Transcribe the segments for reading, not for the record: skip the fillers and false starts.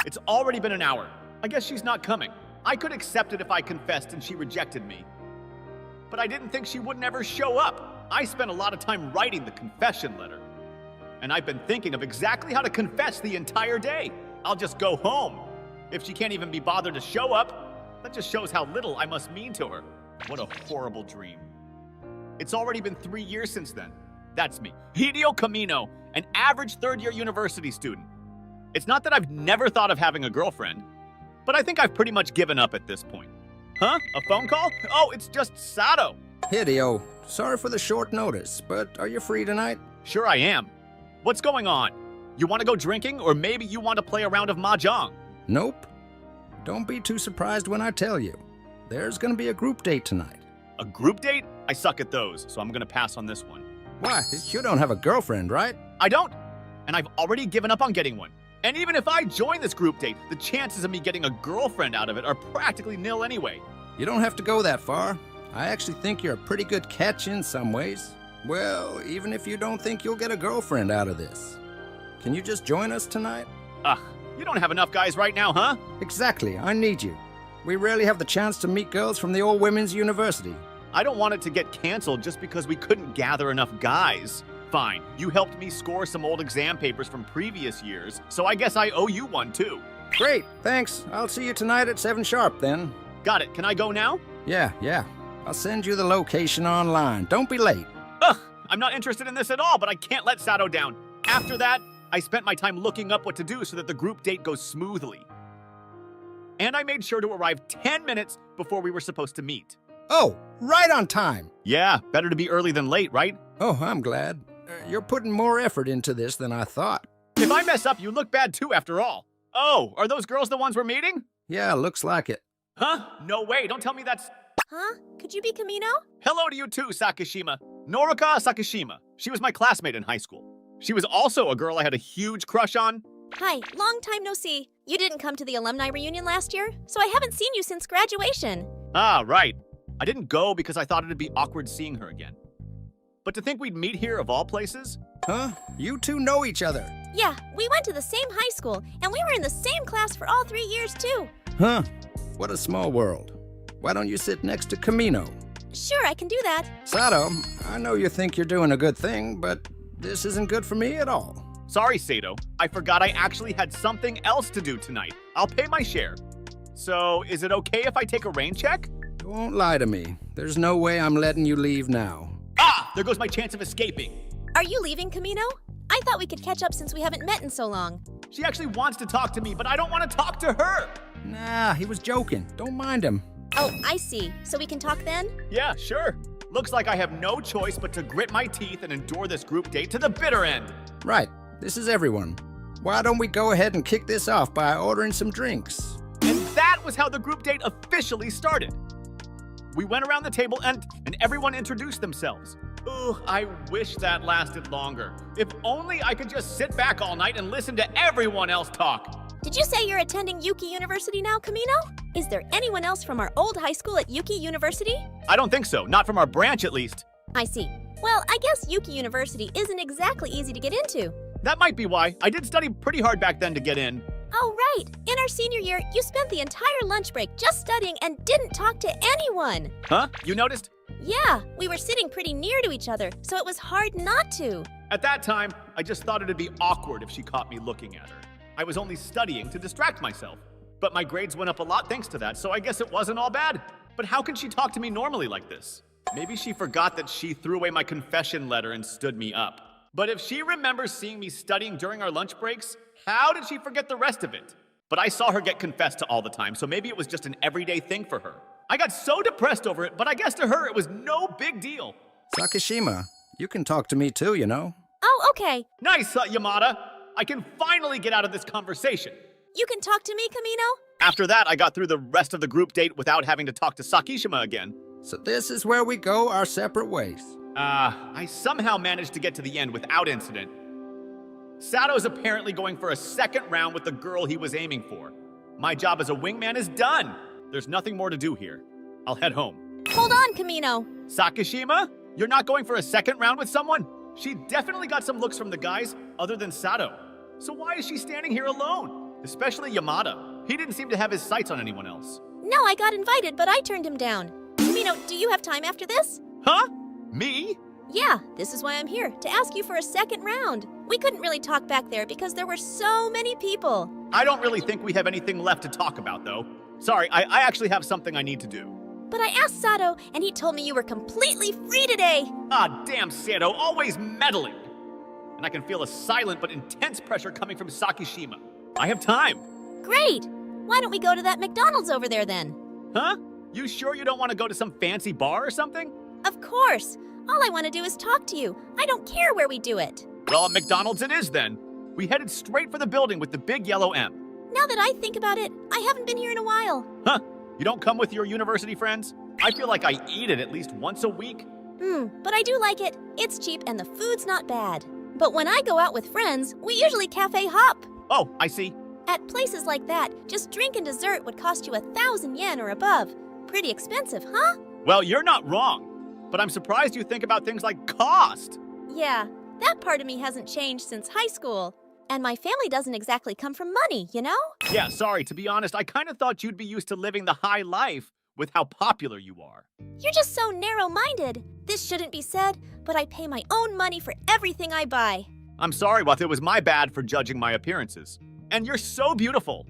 It's already been an hour. I guess she's not coming. I could accept it if I confessed and she rejected me. But I didn't think she wouldn't ever show up. I spent a lot of time writing the confession letter. And I've been thinking of exactly how to confess the entire day. I'll just go home. If she can't even be bothered to show up, that just shows how little I must mean to her. What a horrible dream. It's already been 3 years since then. That's me, Hideo Kamino, an average third-year university student. It's not that I've never thought of having a girlfriend, but I think I've pretty much given up at this point. Huh? A phone call? Oh, it's just Sato. Hideo, sorry for the short notice, but are you free tonight? Sure I am. What's going on? You want to go drinking, or maybe you want to play a round of mahjong? Nope. Don't be too surprised when I tell you. There's gonna be a group date tonight. A group date? I suck at those, so I'm gonna pass on this one. Why? You don't have a girlfriend, right? I don't, and I've already given up on getting one. And even if I join this group date, the chances of me getting a girlfriend out of it are practically nil anyway. You don't have to go that far. I actually think you're a pretty good catch in some ways. Well, even if you don't think you'll get a girlfriend out of this. Can you just join us tonight? Ugh, you don't have enough guys right now, huh? Exactly, I need you. We rarely have the chance to meet girls from the old women's university. I don't want it to get canceled just because we couldn't gather enough guys. Fine, you helped me score some old exam papers from previous years, so I guess I owe you one too. Great, thanks. I'll see you tonight at 7 sharp then. Got it, can I go now? Yeah. I'll send you the location online. Don't be late. Ugh, I'm not interested in this at all, but I can't let Sato down. After that, I spent my time looking up what to do so that the group date goes smoothly. And I made sure to arrive 10 minutes before we were supposed to meet. Oh, right on time. Yeah, better to be early than late, right? Oh, I'm glad. You're putting more effort into this than I thought. If I mess up, you look bad too, after all. Oh, are those girls the ones we're meeting? Yeah, looks like it. Huh? No way, don't tell me that's... Huh? Could you be Kamino? Hello to you too, Sakishima. Norika Sakishima. She was my classmate in high school. She was also a girl I had a huge crush on. Hi, long time no see. You didn't come to the alumni reunion last year, so I haven't seen you since graduation. Ah, right. I didn't go because I thought it'd be awkward seeing her again. But to think we'd meet here of all places? Huh? You two know each other. Yeah, we went to the same high school, and we were in the same class for all 3 years too. Huh? What a small world. Why don't you sit next to Kamino? Sure, I can do that. Sato, I know you think you're doing a good thing, but this isn't good for me at all. Sorry, Sato. I forgot I actually had something else to do tonight. I'll pay my share. So, is it okay if I take a rain check? Don't lie to me. There's no way I'm letting you leave now. Ah! There goes my chance of escaping. Are you leaving, Kamino? I thought we could catch up since we haven't met in so long. She actually wants to talk to me, but I don't want to talk to her. Nah, he was joking. Don't mind him. Oh, I see. So we can talk then? Yeah, sure. Looks like I have no choice but to grit my teeth and endure this group date to the bitter end. Right. This is everyone. Why don't we go ahead and kick this off by ordering some drinks? And that was how the group date officially started. We went around the table and everyone introduced themselves. Ugh, I wish that lasted longer. If only I could just sit back all night and listen to everyone else talk. Did you say you're attending Yuki University now, Kamino? Is there anyone else from our old high school at Yuki University? I don't think so, not from our branch at least. I see. Well, I guess Yuki University isn't exactly easy to get into. That might be why. I did study pretty hard back then to get in. Oh, right. In our senior year, you spent the entire lunch break just studying and didn't talk to anyone. Huh? You noticed? Yeah, we were sitting pretty near to each other, so it was hard not to. At that time, I just thought it'd be awkward if she caught me looking at her. I was only studying to distract myself. But my grades went up a lot thanks to that, so I guess it wasn't all bad. But how can she talk to me normally like this? Maybe she forgot that she threw away my confession letter and stood me up. But if she remembers seeing me studying during our lunch breaks, how did she forget the rest of it? But I saw her get confessed to all the time, so maybe it was just an everyday thing for her. I got so depressed over it, but I guess to her it was no big deal. Sakishima, you can talk to me too, you know. Oh, okay. Nice, Yamada. I can finally get out of this conversation. You can talk to me, Kamino? After that, I got through the rest of the group date without having to talk to Sakishima again. So this is where we go our separate ways. I somehow managed to get to the end without incident. Sato's apparently going for a second round with the girl he was aiming for. My job as a wingman is done. There's nothing more to do here. I'll head home. Hold on, Kamino. Sakishima? You're not going for a second round with someone? She definitely got some looks from the guys other than Sato. So why is she standing here alone? Especially Yamada. He didn't seem to have his sights on anyone else. No, I got invited, but I turned him down. Kamino, do you have time after this? Huh? Me? Yeah, this is why I'm here, to ask you for a second round. We couldn't really talk back there because there were so many people. I don't really think we have anything left to talk about, though. Sorry, I actually have something I need to do. But I asked Sato, and he told me you were completely free today. Ah, damn Sato, always meddling. And I can feel a silent but intense pressure coming from Sakishima. I have time. Great. Why don't we go to that McDonald's over there then? Huh? You sure you don't want to go to some fancy bar or something? Of course. All I want to do is talk to you. I don't care where we do it. Well, at McDonald's it is then. We headed straight for the building with the big yellow M. Now that I think about it, I haven't been here in a while. Huh? You don't come with your university friends? I feel like I eat it at least once a week. But I do like it. It's cheap and the food's not bad. But when I go out with friends, we usually cafe hop. Oh, I see. At places like that, just drink and dessert would cost you 1,000 yen or above. Pretty expensive, huh? Well, you're not wrong. But I'm surprised you think about things like cost. Yeah, that part of me hasn't changed since high school. And my family doesn't exactly come from money, you know? Yeah, sorry, to be honest, I kind of thought you'd be used to living the high life with how popular you are. You're just so narrow-minded. This shouldn't be said, but I pay my own money for everything I buy. I'm sorry, Wath, it was my bad for judging my appearances. And you're so beautiful.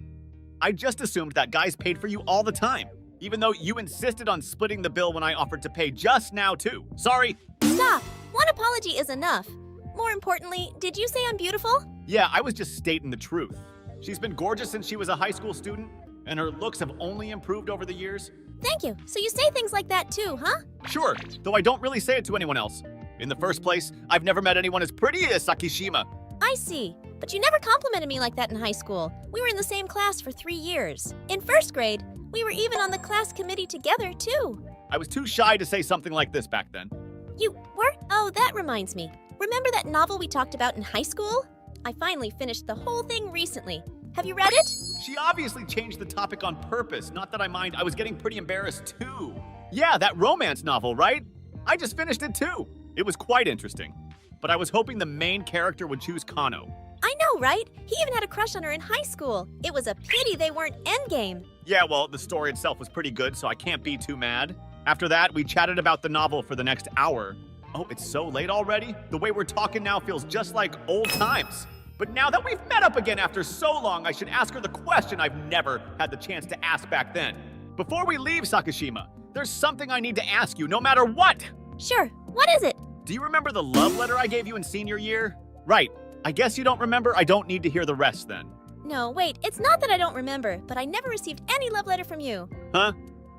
I just assumed that guys paid for you all the time, even though you insisted on splitting the bill when I offered to pay just now, too. Sorry. Stop. One apology is enough. More importantly, did you say I'm beautiful? Yeah, I was just stating the truth. She's been gorgeous since she was a high school student, and her looks have only improved over the years. Thank you. So you say things like that too, huh? Sure, though I don't really say it to anyone else. In the first place, I've never met anyone as pretty as Sakishima. I see. But you never complimented me like that in high school. We were in the same class for 3 years. In first grade, we were even on the class committee together, too. I was too shy to say something like this back then. You were? Oh, that reminds me. Remember that novel we talked about in high school? I finally finished the whole thing recently. Have you read it? She obviously changed the topic on purpose. Not that I mind, I was getting pretty embarrassed too. Yeah, that romance novel, right? I just finished it too. It was quite interesting. But I was hoping the main character would choose Kano. I know, right? He even had a crush on her in high school. It was a pity they weren't endgame. Yeah, well, the story itself was pretty good, so I can't be too mad. After that, we chatted about the novel for the next hour. Oh, it's so late already? The way we're talking now feels just like old times. But now that we've met up again after so long, I should ask her the question I've never had the chance to ask back then. Before we leave Sakishima, there's something I need to ask you no matter what. Sure, what is it? Do you remember the love letter I gave you in senior year? Right, I guess you don't remember. I don't need to hear the rest then. No, wait, it's not that I don't remember, but I never received any love letter from you. Huh?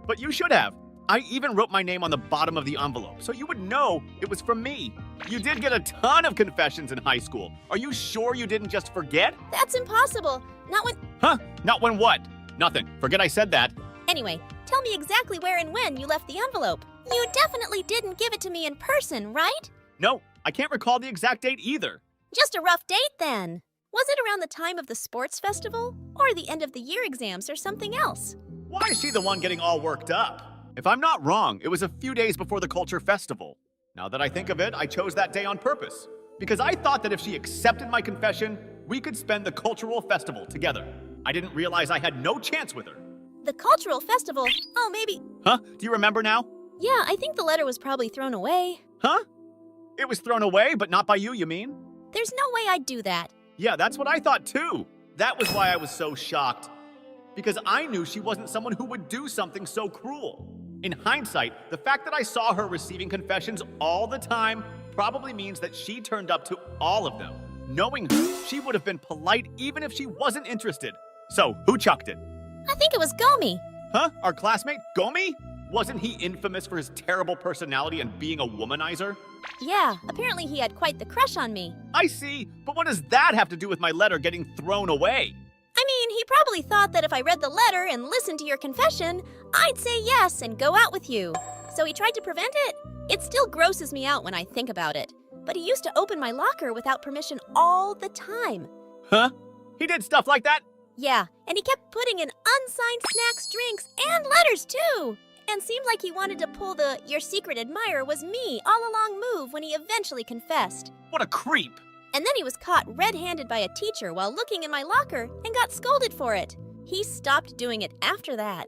But you should have. I even wrote my name on the bottom of the envelope, so you would know it was from me. You did get a ton of confessions in high school. Are you sure you didn't just forget? That's impossible. Not when... Huh? Not when what? Nothing. Forget I said that. Anyway, tell me exactly where and when you left the envelope. You definitely didn't give it to me in person, right? No, I can't recall the exact date either. Just a rough date then. Was it around the time of the sports festival? Or the end of the year exams or something else? Why is she the one getting all worked up? If I'm not wrong, it was a few days before the culture festival. Now that I think of it, I chose that day on purpose. Because I thought that if she accepted my confession, we could spend the cultural festival together. I didn't realize I had no chance with her. The cultural festival? Oh, maybe... Huh? Do you remember now? Yeah, I think the letter was probably thrown away. Huh? It was thrown away, but not by you mean? There's no way I'd do that. Yeah, that's what I thought too. That was why I was so shocked. Because I knew she wasn't someone who would do something so cruel. In hindsight, the fact that I saw her receiving confessions all the time probably means that she turned up to all of them. Knowing her, she would have been polite even if she wasn't interested. So, who chucked it? I think it was Gomi. Huh? Our classmate, Gomi? Wasn't he infamous for his terrible personality and being a womanizer? Yeah, apparently he had quite the crush on me. I see, but what does that have to do with my letter getting thrown away? I mean, he probably thought that if I read the letter and listened to your confession, I'd say yes and go out with you. So he tried to prevent it. It still grosses me out when I think about it. But he used to open my locker without permission all the time. Huh? He did stuff like that? Yeah, and he kept putting in unsigned snacks, drinks, and letters too. And seemed like he wanted to pull the "your secret admirer was me" all along move when he eventually confessed. What a creep! And then he was caught red-handed by a teacher while looking in my locker and got scolded for it. He stopped doing it after that.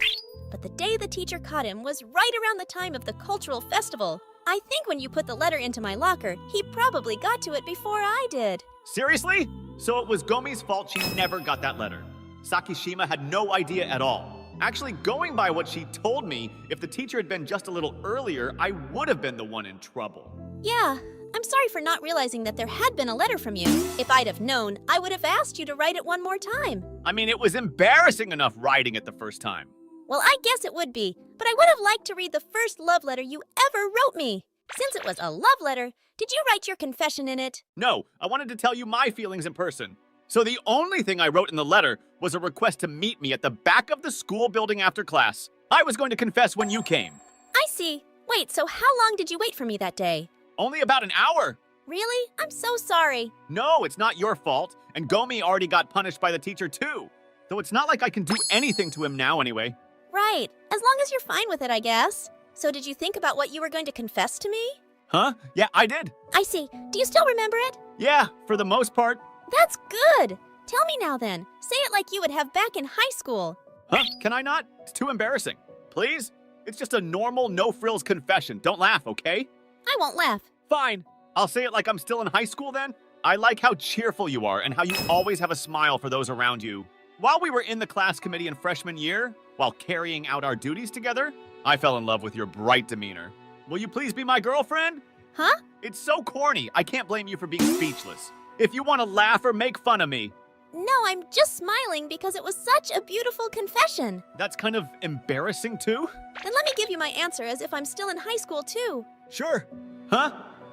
But the day the teacher caught him was right around the time of the cultural festival. I think when you put the letter into my locker, he probably got to it before I did. Seriously? So it was Gomi's fault she never got that letter. Sakishima had no idea at all. Actually, going by what she told me, if the teacher had been just a little earlier, I would have been the one in trouble. Yeah, I'm sorry for not realizing that there had been a letter from you. If I'd have known, I would have asked you to write it one more time. I mean, it was embarrassing enough writing it the first time. Well, I guess it would be, but I would have liked to read the first love letter you ever wrote me. Since it was a love letter, did you write your confession in it? No, I wanted to tell you my feelings in person. So the only thing I wrote in the letter was a request to meet me at the back of the school building after class. I was going to confess when you came. I see. Wait, so how long did you wait for me that day? Only about an hour. Really? I'm so sorry. No, it's not your fault. And Gomi already got punished by the teacher too. Though it's not like I can do anything to him now anyway. Right. As long as you're fine with it, I guess. So did you think about what you were going to confess to me? Huh? Yeah, I did. I see. Do you still remember it? Yeah, for the most part. That's good. Tell me now then. Say it like you would have back in high school. Huh? Can I not? It's too embarrassing. Please? It's just a normal, no-frills confession. Don't laugh, okay? I won't laugh. Fine. I'll say it like I'm still in high school then. I like how cheerful you are and how you always have a smile for those around you. While we were in the class committee in freshman year, while carrying out our duties together, I fell in love with your bright demeanor. Will you please be my girlfriend? Huh? It's so corny. I can't blame you for being speechless. If you want to laugh or make fun of me. No, I'm just smiling because it was such a beautiful confession. That's kind of embarrassing too? Then let me give you my answer as if I'm still in high school too. Sure. Huh?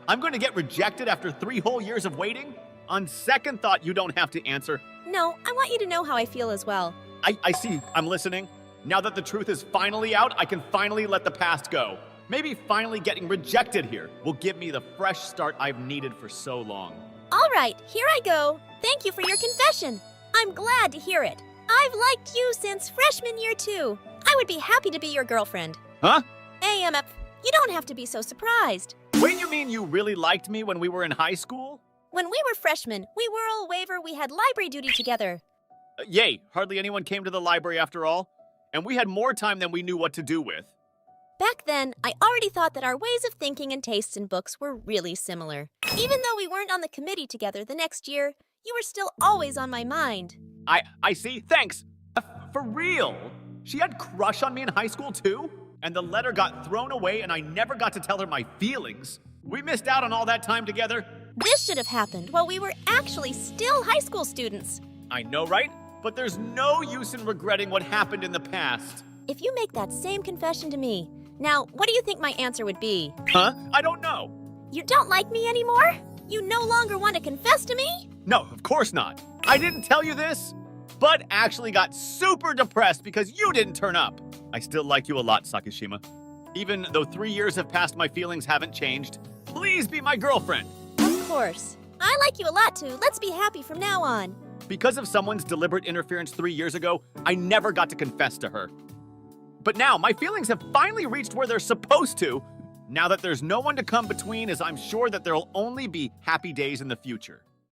I'm going to get rejected after 3 whole years of waiting? On second thought, you don't have to answer. No, I want you to know how I feel as well. I see. I'm listening. Now that the truth is finally out, I can finally let the past go. Maybe finally getting rejected here will give me the fresh start I've needed for so long. All right, here I go. Thank you for your confession. I'm glad to hear it. I've liked you since freshman year too. I would be happy to be your girlfriend. Huh? AMF, you don't have to be so surprised. Wait, you mean you really liked me when we were in high school? When we were freshmen, we were all waiver, we had library duty together. Yay, hardly anyone came to the library after all. And we had more time than we knew what to do with. Back then, I already thought that our ways of thinking and tastes in books were really similar. Even though we weren't on the committee together the next year, you were still always on my mind. I see. Thanks. For real? She had crush on me in high school too? And the letter got thrown away and I never got to tell her my feelings. We missed out on all that time together. This should have happened while we were actually still high school students. I know, right? But there's no use in regretting what happened in the past. If you make that same confession to me, now, what do you think my answer would be? Huh? I don't know. You don't like me anymore? You no longer want to confess to me? No, of course not. I didn't tell you this. Bud actually got super depressed because you didn't turn up. I still like you a lot, Sakishima. Even though 3 years have passed, my feelings haven't changed. Please be my girlfriend. Of course. I like you a lot too. Let's be happy from now on. Because of someone's deliberate interference 3 years ago, I never got to confess to her. But now, my feelings have finally reached where they're supposed to, now that there's no one to come between, as I'm sure that there'll only be happy days in the future.